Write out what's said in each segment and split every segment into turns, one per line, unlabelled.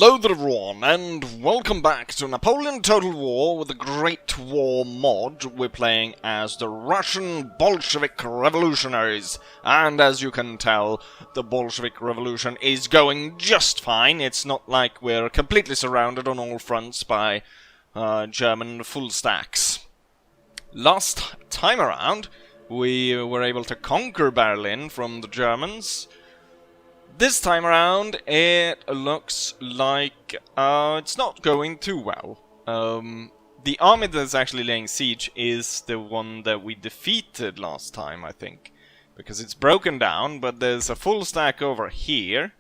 Hello there everyone, and welcome back to Napoleon Total War with the Great War mod. We're playing as the Russian Bolshevik Revolutionaries, and as you can tell, the Bolshevik Revolution is going just fine. It's not like we're completely surrounded on all fronts by German full stacks. Last time around, we were able to conquer Berlin from the Germans. This time around, it looks like it's not going too well. The army that's actually laying siege is the one that we defeated last time, I think. Because it's broken down, but there's a full stack over here.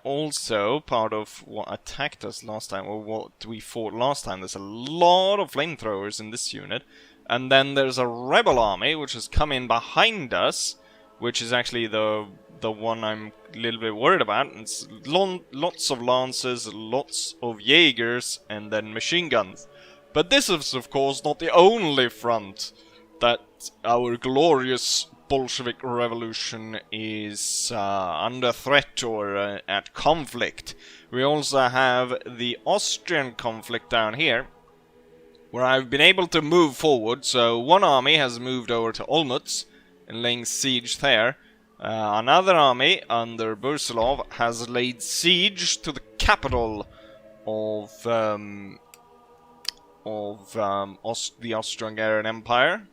Also, part of what attacked us last time, or what we fought last time, there's a lot of flamethrowers in this unit. And then there's a rebel army, which has come in behind us, which is actually the one I'm a little bit worried about. It's lots of lancers, lots of Jaegers, and then machine guns. But this is, of course, not the only front that our glorious Bolshevik Revolution is under threat or at conflict. We also have the Austrian conflict down here, where I've been able to move forward. So one army has moved over to Olmütz and laying siege there. Another army under Bursilov has laid siege to the capital of the Austro-Hungarian Empire.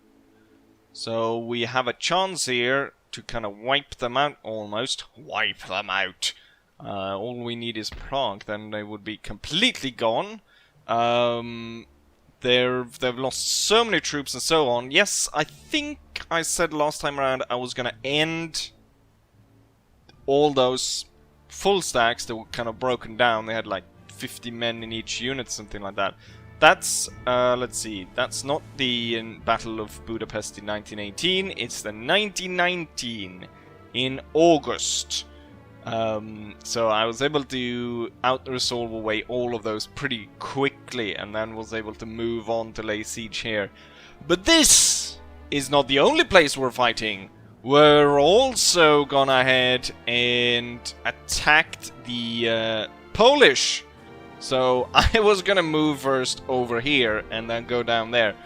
So we have a chance here to kind of wipe them out, almost. Wipe them out! All we need is Prague, then they would be completely gone. They've lost so many troops and so on. Yes, I think I said last time around I was gonna end all those full stacks that were kind of broken down. They had like 50 men in each unit, something like that. That's, let's see, that's not the Battle of Budapest in 1918, it's the 1919 in August. So I was able to out-resolve away all of those pretty quickly, and then was able to move on to lay siege here. But this is not the only place we're fighting. We're also gone ahead and attacked the Polish. So I was gonna move first over here and then go down there.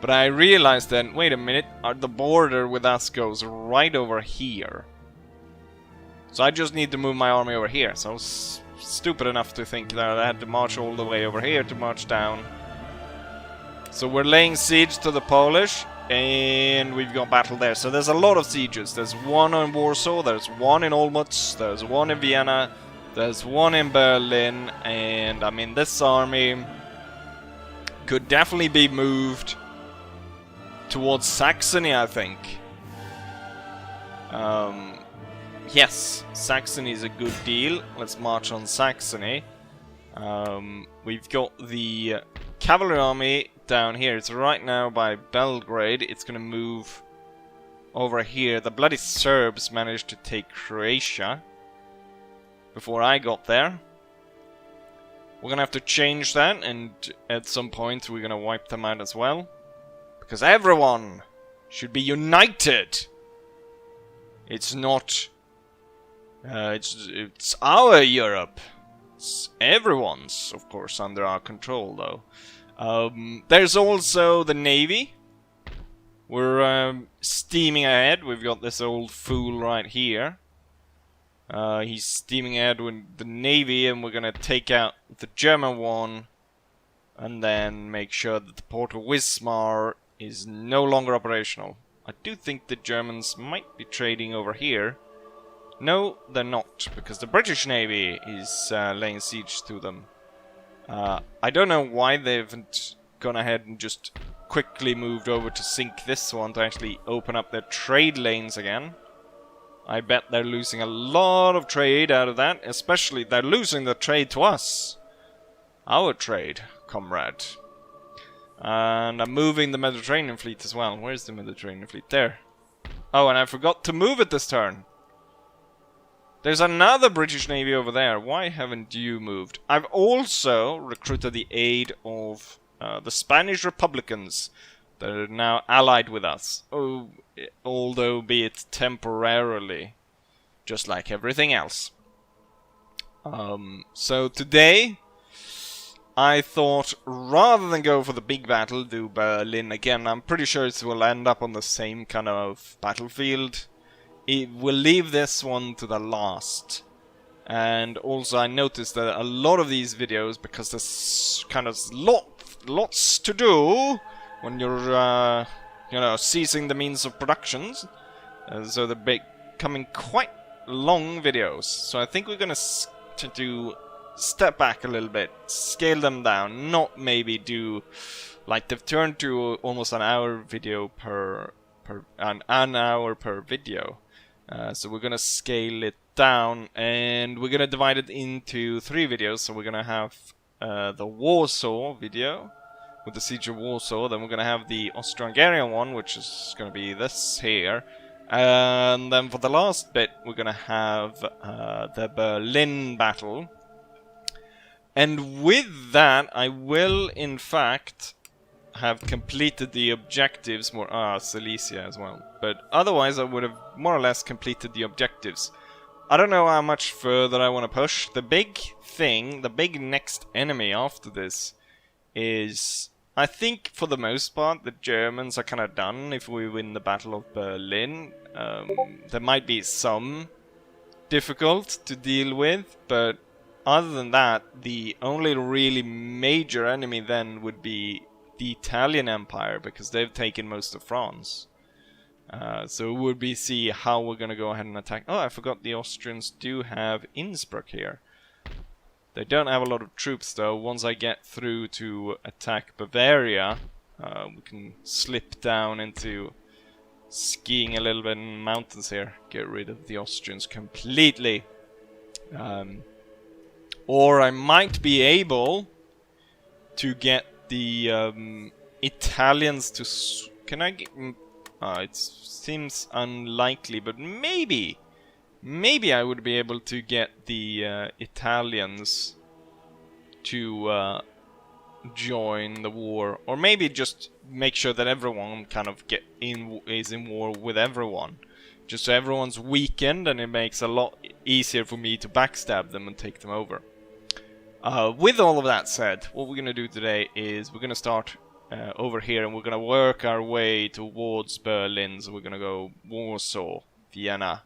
But I realized then, wait a minute, the border with us goes right over here. So I just need to move my army over here. So I was stupid enough to think that I had to march all the way over here to march down. So we're laying siege to the Polish, and we've got battle there. So there's a lot of sieges. There's one in Warsaw, there's one in Olmütz, there's one in Vienna, there's one in Berlin, and I mean this army could definitely be moved towards Saxony, I think. Yes, Saxony is a good deal. Let's march on Saxony. We've got the cavalry army down here. It's right now by Belgrade. It's gonna move over here. The bloody Serbs managed to take Croatia before I got there. We're gonna have to change that, and at some point we're gonna wipe them out as well. Because everyone should be united! It's not... it's our Europe. It's everyone's, of course, under our control, though. There's also the Navy. We're steaming ahead. We've got this old fool right here. He's steaming ahead with the Navy, and we're gonna take out the German one, and then make sure that the port of Wismar is no longer operational. I do think the Germans might be trading over here. No, they're not, because the British Navy is laying siege to them. I don't know why they haven't gone ahead and just quickly moved over to sink this one to actually open up their trade lanes again. I bet they're losing a lot of trade out of that, especially they're losing the trade to us. Our trade, comrade. And I'm moving the Mediterranean fleet as well. Where's the Mediterranean fleet? There. Oh, and I forgot to move it this turn. There's another British Navy over there. Why haven't you moved? I've also recruited the aid of the Spanish Republicans that are now allied with us. Oh, although be it temporarily. Just like everything else. So today, I thought rather than go for the big battle, do Berlin again. I'm pretty sure it will end up on the same kind of battlefield. We'll leave this one to the last. And also I noticed that a lot of these videos, because there's kind of lots to do when you're, you know, seizing the means of productions, so they're becoming quite long videos. So I think we're gonna step back a little bit, scale them down, not maybe do like they've turned to almost an hour video an hour per video. So we're gonna scale it down, and we're gonna divide it into 3 videos. So we're gonna have the Warsaw video with the Siege of Warsaw, then we're gonna have the Austria-Hungarian one, which is gonna be this here, and then for the last bit we're gonna have the Berlin battle. And with that, I will in fact have completed the objectives Silesia as well. But otherwise I would have more or less completed the objectives. I don't know how much further I want to push. The big thing, the big next enemy after this is, I think for the most part, the Germans are kind of done if we win the Battle of Berlin. There might be some difficult to deal with, but other than that, the only really major enemy then would be the Italian Empire, because they've taken most of France. So it would be see how we're gonna go ahead and attack. Oh, I forgot the Austrians do have Innsbruck here. They don't have a lot of troops though. Once I get through to attack Bavaria, we can slip down into skiing a little bit in the mountains here. Get rid of the Austrians completely. Or I might be able to get the Italians to... Can I get... it seems unlikely, but maybe I would be able to get the Italians to join the war, or maybe just make sure that everyone kind of is in war with everyone, just so everyone's weakened, and it makes a lot easier for me to backstab them and take them over. With all of that said, what we're gonna do today is we're gonna start over here, and we're gonna work our way towards Berlin. So we're gonna go Warsaw, Vienna,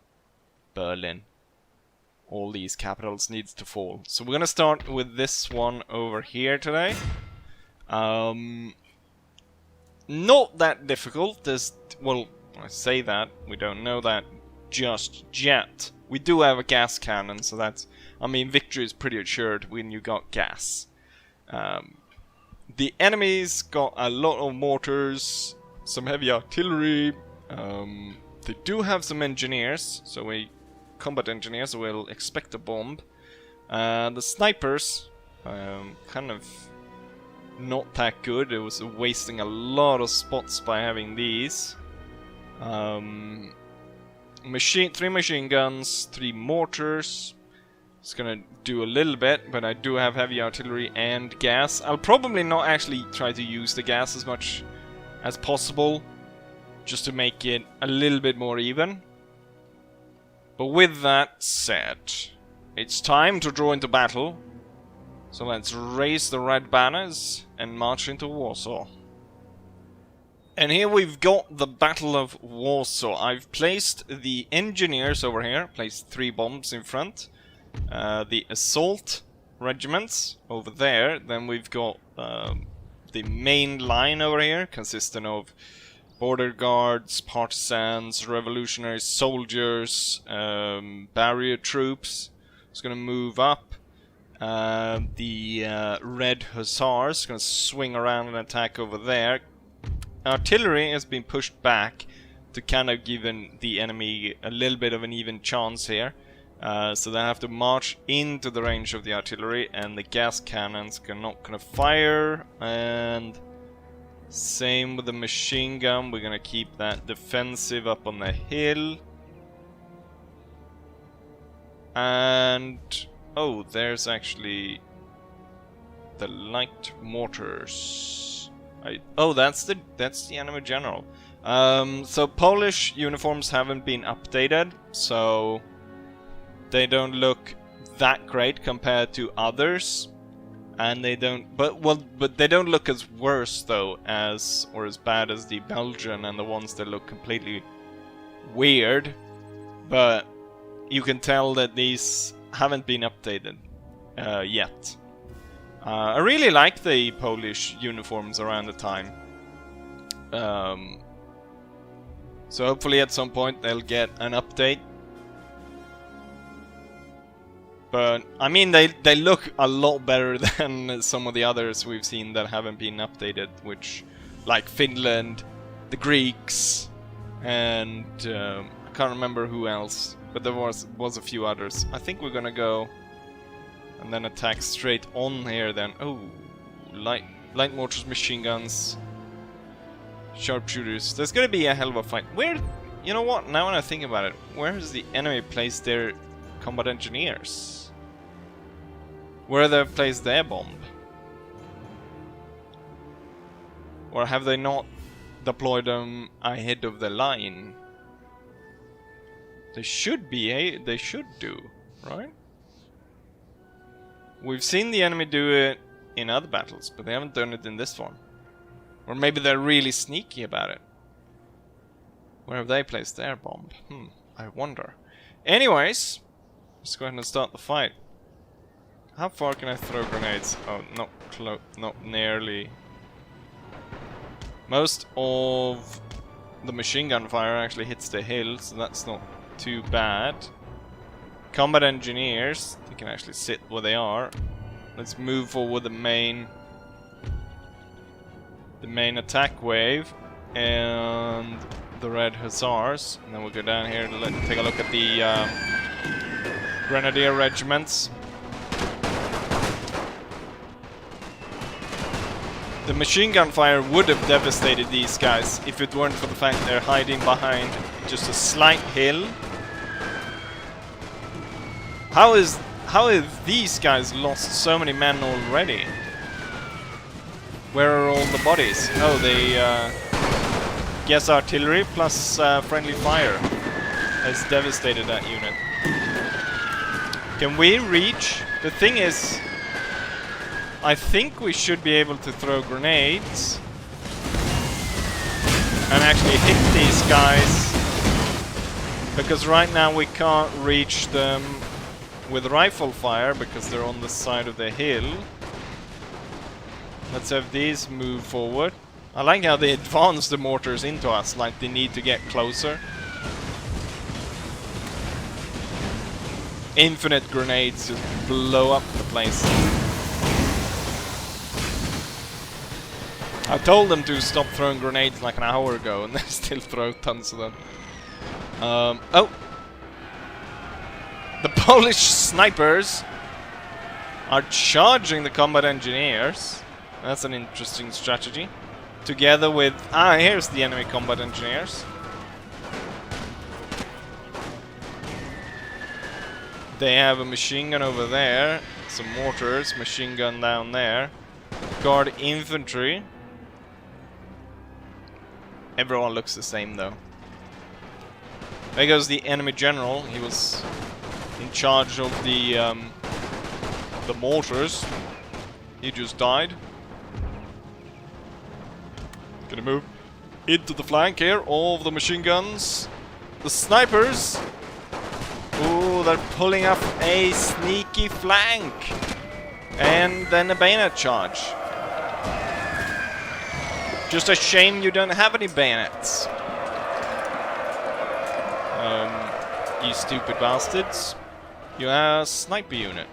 Berlin. All these capitals needs to fall. So we're gonna start with this one over here today. Not that difficult. Well, I say that, we don't know that just yet. We do have a gas cannon, so that's... I mean, victory is pretty assured when you got gas. The enemies got a lot of mortars, some heavy artillery. They do have some engineers, so combat engineers will expect a bomb. The snipers, kind of not that good. It was wasting a lot of spots by having these. 3 machine guns, 3 mortars. It's gonna do a little bit, but I do have heavy artillery and gas. I'll probably not actually try to use the gas as much as possible, just to make it a little bit more even. But with that said, it's time to draw into battle. So let's raise the red banners and march into Warsaw. And here we've got the Battle of Warsaw. I've placed the engineers over here, placed 3 bombs in front. The assault regiments over there. Then we've got the main line over here, consisting of border guards, partisans, revolutionary soldiers, barrier troops. It's gonna move up. The red hussars is gonna swing around and attack over there. Artillery has been pushed back to kind of give the enemy a little bit of an even chance here. So they have to march into the range of the artillery, and the gas cannons are not gonna fire. And same with the machine gun, we're gonna keep that defensive up on the hill. And oh, there's actually the light mortars. Oh, that's the enemy general. So Polish uniforms haven't been updated, so they don't look that great compared to others, and they don't. But they don't look as worse though as or as bad as the Belgian and the ones that look completely weird. But you can tell that these haven't been updated yet. I really like the Polish uniforms around the time. So hopefully at some point they'll get an update. But I mean, they look a lot better than some of the others we've seen that haven't been updated, which, like Finland, the Greeks, and I can't remember who else, but there was a few others. I think we're gonna go and then attack straight on here then. Oh, light mortars, machine guns, sharpshooters. There's gonna be a hell of a fight. Where, you know what? Now when I think about it, where is the enemy placed their combat engineers? Where they placed their bomb? Or have they not deployed them ahead of the line? They should be. They should do, right? We've seen the enemy do it in other battles, but they haven't done it in this one. Or maybe they're really sneaky about it. Where have they placed their bomb? I wonder. Anyways, let's go ahead and start the fight. How far can I throw grenades? Oh, not nearly. Most of the machine gun fire actually hits the hill, so that's not too bad. Combat engineers, they can actually sit where they are. Let's move forward the main attack wave and the red hussars, and then we'll go down here to take a look at the grenadier regiments. The machine gun fire would have devastated these guys if it weren't for the fact they're hiding behind just a slight hill. How have these guys lost so many men already? Where are all the bodies? Oh, they guess artillery plus friendly fire has devastated that unit. Can we reach? The thing is, I think we should be able to throw grenades and actually hit these guys, because right now we can't reach them with rifle fire because they're on the side of the hill. Let's have these move forward. I like how they advance the mortars into us, like they need to get closer. Infinite grenades just blow up the place. I told them to stop throwing grenades like an hour ago, and they still throw tons of them. Oh! The Polish snipers are charging the combat engineers. That's an interesting strategy. Together with... here's the enemy combat engineers. They have a machine gun over there, some mortars, machine gun down there, guard infantry. Everyone looks the same though. There goes the enemy general. He was in charge of the mortars. He just died. Gonna move into the flank here. All of the machine guns. The snipers. Ooh, they're pulling up a sneaky flank. And then a bayonet charge. Just a shame you don't have any bayonets. You stupid bastards. You are a sniper unit.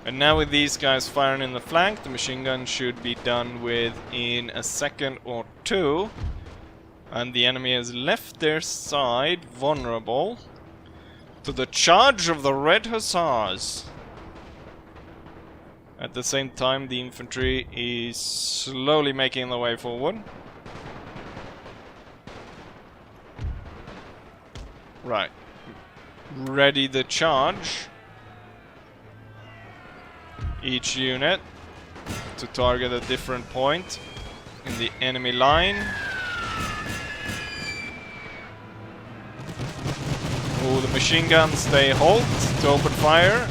And now with these guys firing in the flank, the machine gun should be done with in a second or two. And the enemy has left their side vulnerable to the charge of the red hussars. At the same time, the infantry is slowly making their way forward. Right. Ready the charge. Each unit to target a different point in the enemy line. the machine guns, they halt to open fire.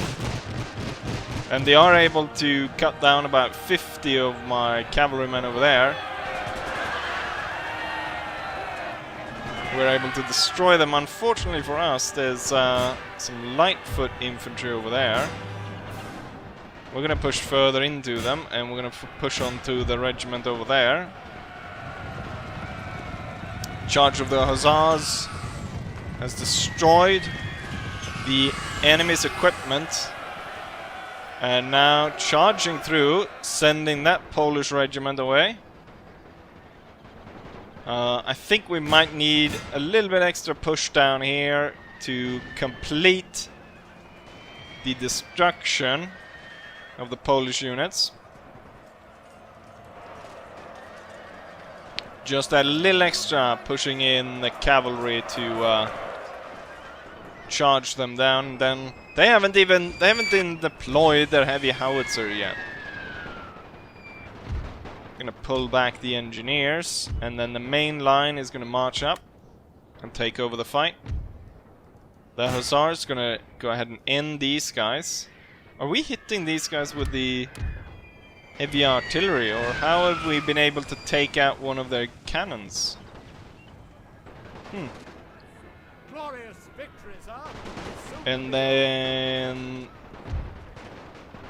And they are able to cut down about 50 of my cavalrymen over there. We're able to destroy them. Unfortunately for us, there's some light-foot infantry over there. We're gonna push further into them, and we're gonna push on to the regiment over there. Charge of the Hussars has destroyed the enemy's equipment. And now charging through, sending that Polish regiment away. I think we might need a little bit extra push down here to complete the destruction of the Polish units. Just a little extra pushing in the cavalry to charge them down. Then they haven't even deployed their heavy howitzer yet. Gonna pull back the engineers, and then the main line is gonna march up and take over the fight. The Hussars gonna go ahead and end these guys. Are we hitting these guys with the heavy artillery, or how have we been able to take out one of their cannons? And then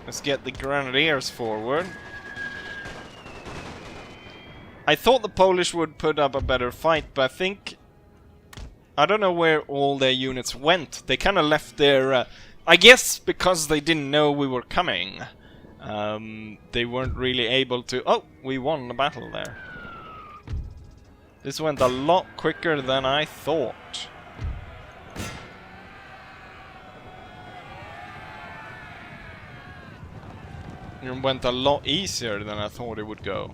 let's get the grenadiers forward. I thought the Polish would put up a better fight, but I don't know where all their units went. They kind of left their... I guess because they didn't know we were coming. They weren't really able to... Oh, we won the battle there. This went a lot quicker than I thought. It went a lot easier than I thought it would go.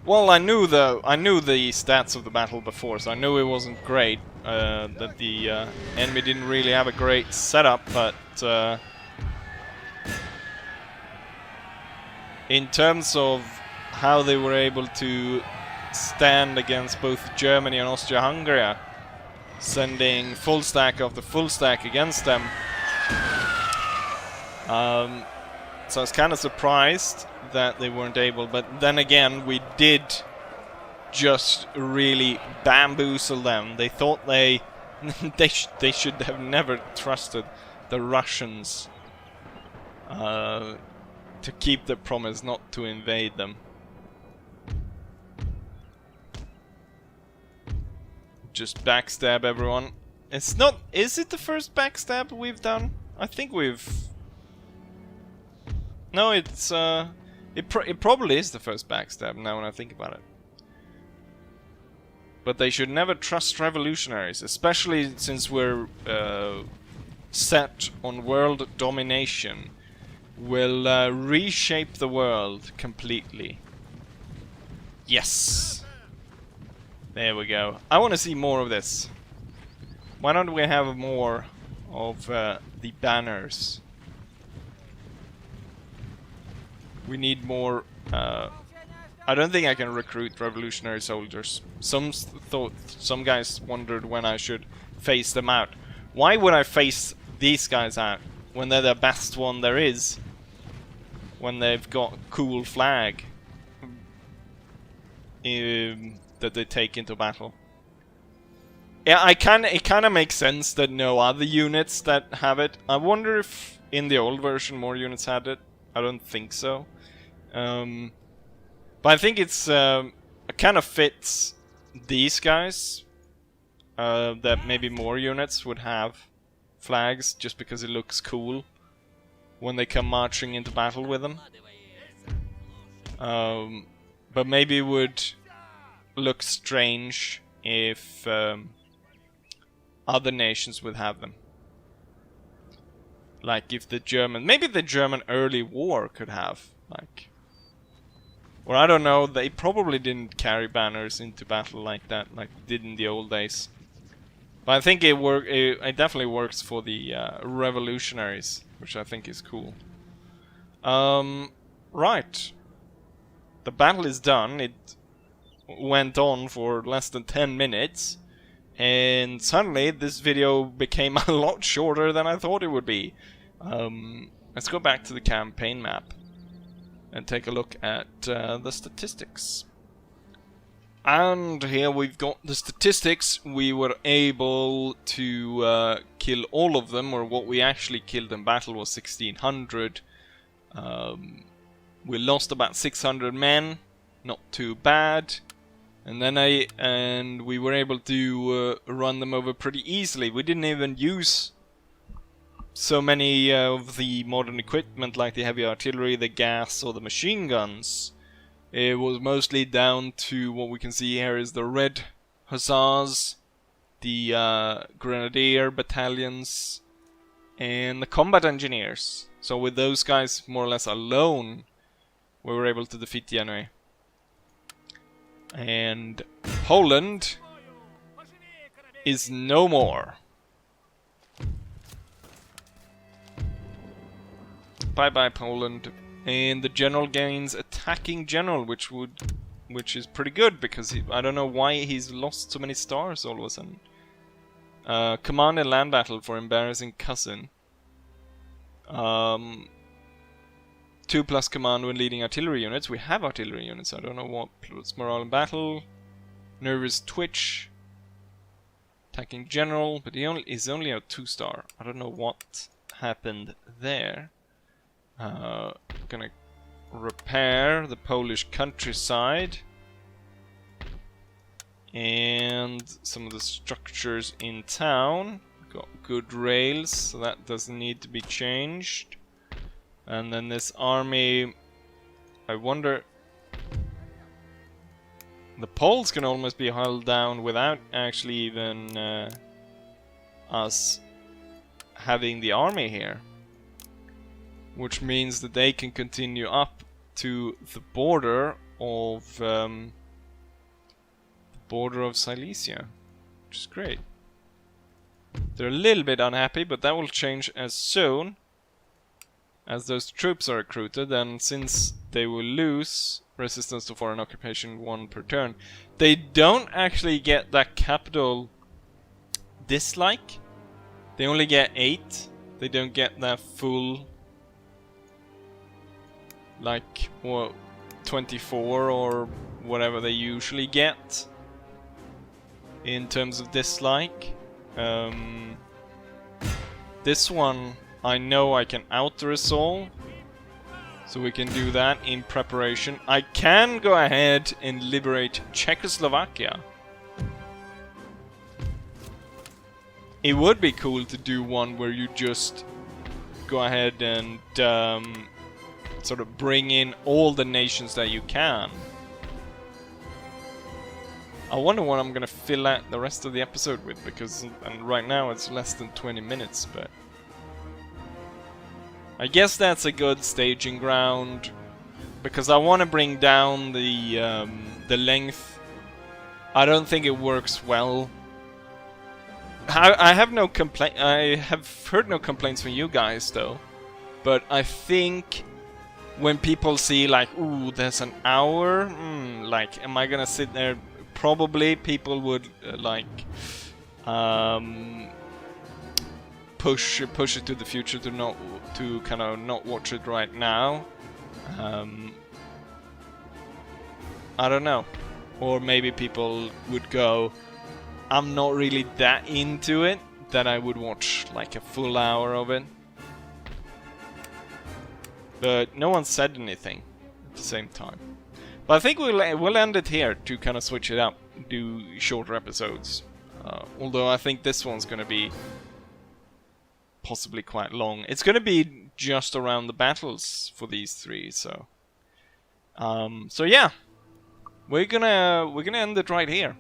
Well, I knew the stats of the battle before, so I knew it wasn't great. That the enemy didn't really have a great setup, but in terms of how they were able to stand against both Germany and Austria-Hungary, sending full stack after full stack against them. So I was kind of surprised that they weren't able, but then again, we did just really bamboozle them. They thought they should have never trusted the Russians to keep their promise not to invade them. Just backstab everyone. It's not... Is it the first backstab we've done? I think we've... No, it's... It probably is the first backstab now when I think about it. But they should never trust revolutionaries, especially since we're set on world domination. We'll reshape the world completely. Yes! There we go. I want to see more of this. Why don't we have more of the banners? We need more... I don't think I can recruit revolutionary soldiers. Some guys wondered when I should phase them out. Why would I phase these guys out when they're the best one there is? When they've got a cool flag that they take into battle. Yeah, it kind of makes sense that no other units that have it. I wonder if in the old version more units had it. I don't think so. But I think it's it kind of fits these guys that maybe more units would have flags just because it looks cool when they come marching into battle with them. But maybe it would look strange if other nations would have them. Like if the German... Maybe the German early war could have, like... Or I don't know, they probably didn't carry banners into battle like that, like they did in the old days. But I think it definitely works for the revolutionaries, which I think is cool. Right. The battle is done. It went on for less than 10 minutes. And suddenly this video became a lot shorter than I thought it would be. Let's go back to the campaign map and take a look at the statistics. And here we've got the statistics. We were able to kill all of them, or what we actually killed in battle was 1600. We lost about 600 men, not too bad. And then we were able to run them over pretty easily. We didn't even use so many of the modern equipment like the heavy artillery, the gas, or the machine guns. It was mostly down to what we can see here is the Red Hussars, the Grenadier battalions, and the combat engineers. So with those guys more or less alone, we were able to defeat the enemy. And Poland is no more. Bye bye Poland. And the general gains attacking general, which is pretty good because I don't know why he's lost so many stars all of a sudden. Command and land battle for embarrassing cousin. 2+ command when leading artillery units. We have artillery units. I don't know what. Plus morale in battle. Nervous twitch. Attacking general, but he's only a 2-star. I don't know what happened there. Gonna repair the Polish countryside and some of the structures in town. Got good rails, so that doesn't need to be changed. And then this army, I wonder, the Poles can almost be held down without actually even us having the army here. Which means that they can continue up to the border of Silesia, which is great. They're a little bit unhappy, but that will change as soon as those troops are recruited. And since they will lose resistance to foreign occupation 1 per turn, they don't actually get that capital dislike. They only get 8. They don't get that full, like, well, 24 or whatever they usually get in terms of dislike. This one I know I can auto-resolve, so we can do that in preparation. I can go ahead and liberate Czechoslovakia. It would be cool to do one where you just go ahead and sort of bring in all the nations that you can. I wonder what I'm gonna fill out the rest of the episode with, because right now it's less than 20 minutes, but I guess that's a good staging ground, because I want to bring down the length. I don't think it works well. I have no complaint. I have heard no complaints from you guys though, but I think when people see like, ooh, there's an hour, like, am I gonna sit there? Probably people would push it to the future to kind of not watch it right now. I don't know, or maybe people would go, I'm not really that into it that I would watch like a full hour of it. But no one said anything at the same time. But I think we'll end it here to kind of switch it up, do shorter episodes. Although I think this one's going to be possibly quite long. It's going to be just around the battles for these three, so yeah, we're gonna end it right here.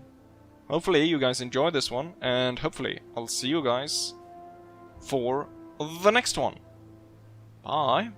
Hopefully you guys enjoyed this one, and hopefully I'll see you guys for the next one. Bye.